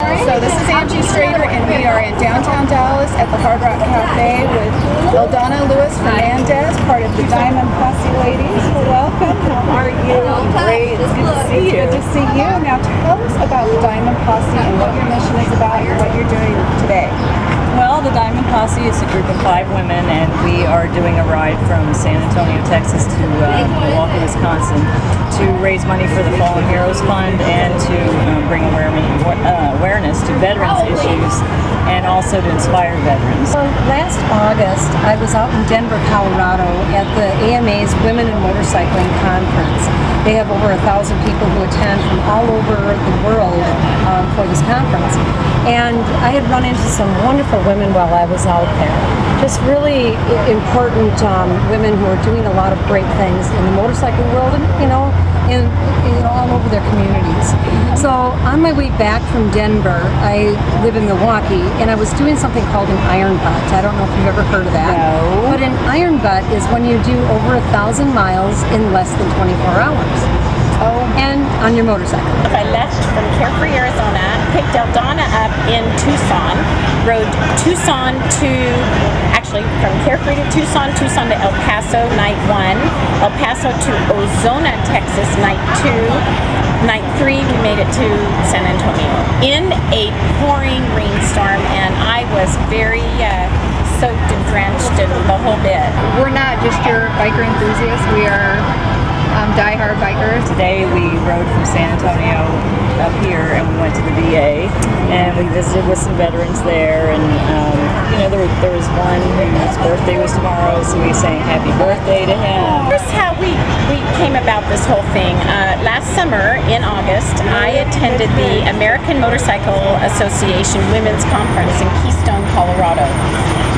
So this is Angie Strader, and we are in downtown Dallas at the Hard Rock Cafe with Eldana Lewis Fernandez, part of the Diamond Posse ladies. Well, welcome. How are you? Great. It's good to see you. Good to see you. Now tell us about the Diamond Posse and what your mission is about and what you're doing today. Well, the Diamond Posse is a group of 5 women, and we are doing a ride from San Antonio, Texas to Milwaukee, Wisconsin to raise money for the Fallen Heroes Fund and to bring awareness to veterans issues and also to inspire veterans. So last August, I was out in Denver, Colorado at the AMA's Women in Motorcycling Conference. They have over 1,000 people who attend from all over the world for this conference. And I had run into some wonderful women while I was out there. Just really important women who are doing a lot of great things in the motorcycle world and, all over their communities. So on my way back from Denver, I live in Milwaukee, and I was doing something called an iron butt. I don't know if you've ever heard of that. No. But an iron butt is when you do over 1,000 miles in less than 24 hours. Oh. And on your motorcycle. I left from Carefree, Arizona, picked Eldana up in Tucson, rode Tucson to, actually from Carefree to Tucson, Tucson to El Paso, night 1, El Paso to Ozona, Texas, night 2, night 3, we made it to San Antonio in a pouring rainstorm, and I was very soaked and drenched and the whole bit. We're not just your biker enthusiasts, we are die-hard bikers. Today we rode from San Antonio up here and we went to the VA and we visited with some veterans there, and there was one whose birthday was tomorrow, so we sang happy birthday to him. Here's how we came about this whole thing. Last summer in August, I attended the American Motorcycle Association Women's Conference in Keystone, Colorado,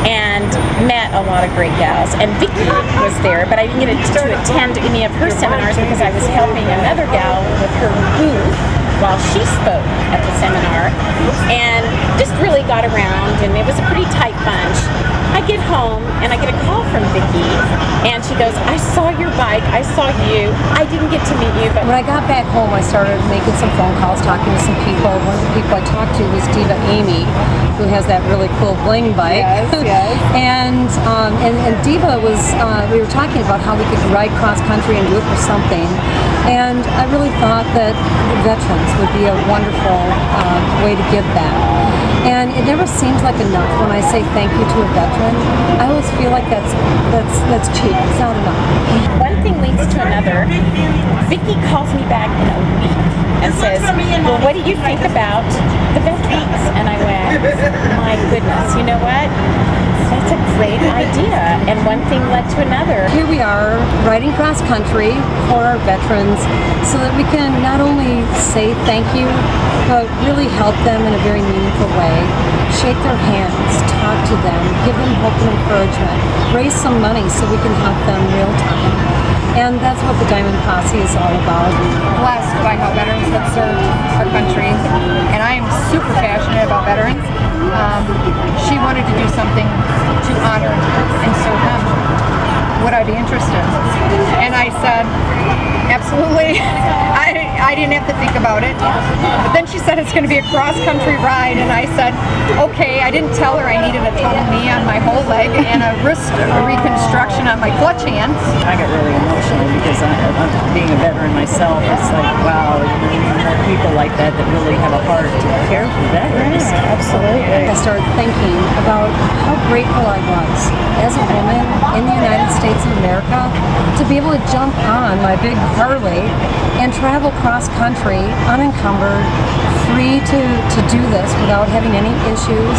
and met a lot of great gals. And Vicki was there, but I didn't get to attend any of her seminars because I was helping another gal with her booth while she spoke at the seminar, and just really got around, and it was a pretty tight bunch. I get home and I get a call from Vicki, and she goes, "I saw your bike, I saw you. I didn't get to meet you, but..." When I got back home, I started making some phone calls, talking to some people. One of the people I talked to was Diva Amy, who has that really cool bling bike. Yes, yes. and Diva was, we were talking about how we could ride cross country and do it for something. And I really thought that the veterans would be a wonderful way to give back. And it never seems like enough when I say thank you to a veteran. I always feel like that's cheap. It's not enough. One thing leads to another. Vicki calls me back in a week and says, "Well, what do you think about the veterans?" And I went, "My goodness, you know what? That's a great idea." And one thing led to another. Here we are riding cross country for our veterans so that we can not only say thank you, but really help them in a very meaningful way. Shake their hands, talk to them, give them hope and encouragement, raise some money so we can help them real time. And that's what the Diamond Posse is all about. Blessed by how veterans have served our country, and I am super passionate about veterans. She wanted to do something to honor and serve them. Would I be interested? And I said, absolutely. I didn't have to think about it. But then she said it's going to be a cross-country ride, and I said, okay. I didn't tell her I needed a total knee on my whole leg and a wrist reconstruction on my clutch hand. I got really emotional because being a veteran myself, it's like, wow, we need more people like that really have a heart to care for veterans. Yeah, absolutely. I started thinking about how grateful I was as a woman in the United States of America to be able to jump on my big Harley and travel cross country unencumbered, free to do this without having any issues.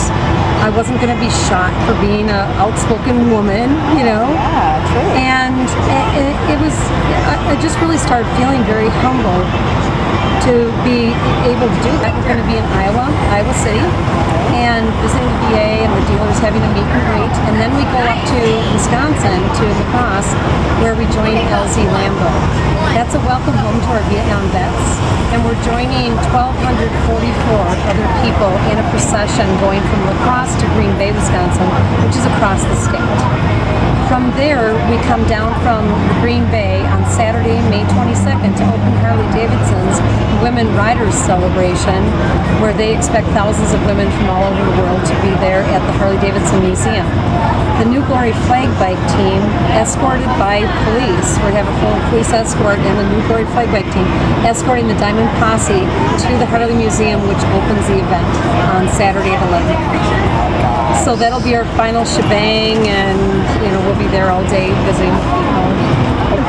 I wasn't going to be shot for being an outspoken woman, Yeah, true. And it was, I just really started feeling very humbled to be able to do that. We're going to be in Iowa City, and visiting the VA and the dealers, having a meet and greet, and then we go up to Wisconsin, to La Crosse, where we join LZ Lambo. That's a welcome home to our Vietnam vets, and we're joining 1,244 other people in a procession going from La Crosse to Green Bay, Wisconsin, which is across the state. From there, we come down from Green Bay on Saturday, May 22nd to open Harley-Davidson's Women Riders Celebration, where they expect thousands of women from all over the world to be there at the Harley-Davidson Museum. The New Glory Flag Bike team, escorted by police, we have a full police escort, and the New Glory Flag Bike team escorting the Diamond Posse to the Harley Museum, which opens the event on Saturday at 11 o'clock. So that'll be our final shebang, and we'll be there all day visiting people.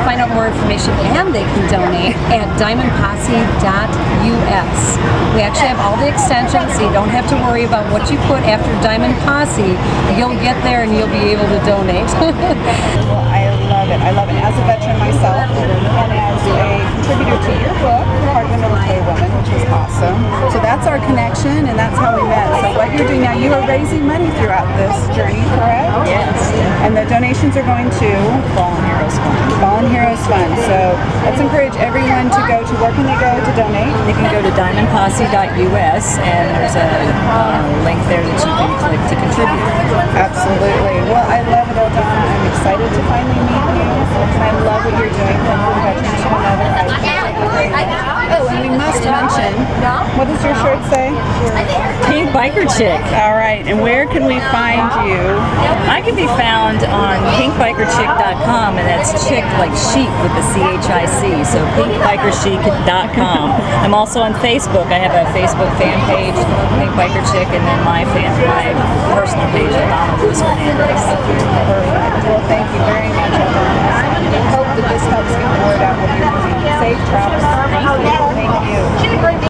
Find out more information, and they can donate at diamondposse.us. We actually have all the extensions, so you don't have to worry about what you put after Diamond Posse. You'll get there and you'll be able to donate. Well, I love it. I love it as a veteran myself, and as a contributor to your book, Heart of a Military Woman, which was awesome. So that's our connection, and that's how we met. So what you're doing now, you are raising money throughout this journey, correct? Yes. And the donations are going to Fallen Heroes Fund. Fallen Heroes Fund. So let's encourage everyone to go to, where can they go to donate? You can go to diamondposse.us, and there's a link there that you can click to contribute. Absolutely. Well, I love it, Eldon. I'm excited to finally meet you, and I love what you're doing from one veteran to another. Oh, and we must mention, what does your shirt say? Pink Biker Chick. All right, and where can we find you? I can be found on pinkbikerchick.com, and that's chick like chic with the CHIC, so pinkbikerchic.com. I'm also on Facebook. I have a Facebook fan page, Pink Biker Chick, and then my personal page, Donna Lewis Fernandez. Perfect.